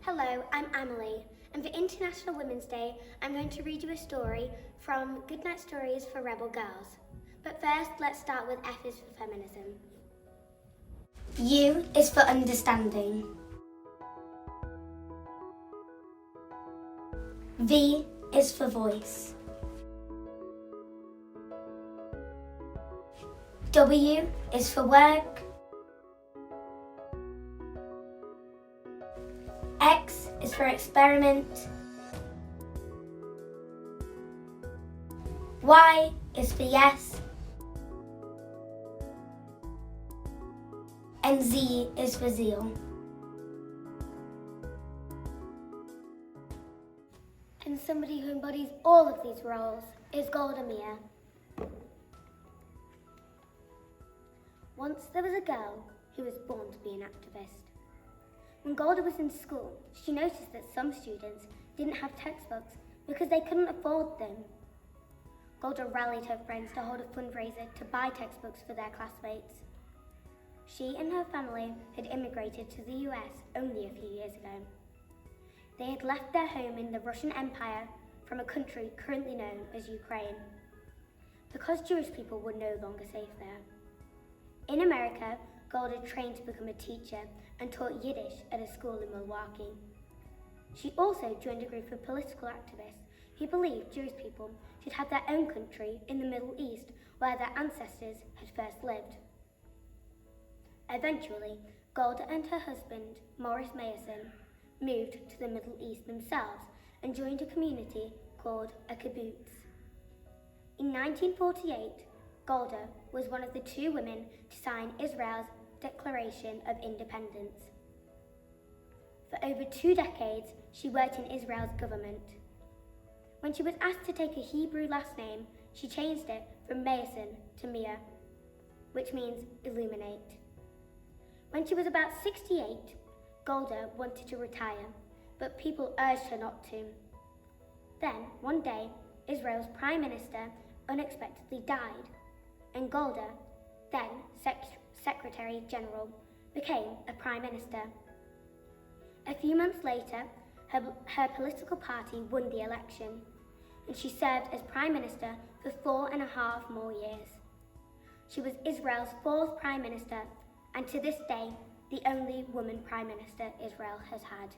Hello, I'm Amelie, and for International Women's Day, I'm going to read you a story from Goodnight Stories for Rebel Girls. But first, let's start with F is for feminism. U is for understanding. V is for voice. W is for work. X is for experiment. Y is for yes. And Z is for zeal. And somebody who embodies all of these roles is Golda Meir. Once there was a girl who was born to be an activist. When Golda was in school, she noticed that some students didn't have textbooks because they couldn't afford them. Golda rallied her friends to hold a fundraiser to buy textbooks for their classmates. She and her family had immigrated to the US only a few years ago. They had left their home in the Russian Empire from a country currently known as Ukraine, because Jewish people were no longer safe there. In America, Golda trained to become a teacher and taught Yiddish at a school in Milwaukee. She also joined a group of political activists who believed Jewish people should have their own country in the Middle East where their ancestors had first lived. Eventually, Golda and her husband, Morris Mason, moved to the Middle East themselves and joined a community called a kibbutz. In 1948, Golda was one of the two women to sign Israel's Declaration of Independence. For over 2 decades, she worked in Israel's government. When she was asked to take a Hebrew last name, she changed it from Mason to Meir, which means illuminate. When she was about 68, Golda wanted to retire, but people urged her not to. Then, one day, Israel's Prime Minister unexpectedly died, and Golda, then Secretary General, became a Prime Minister. A few months later, her political party won the election, and she served as Prime Minister for 4.5 more years. She was Israel's 4th Prime Minister, and to this day, the only woman Prime Minister Israel has had.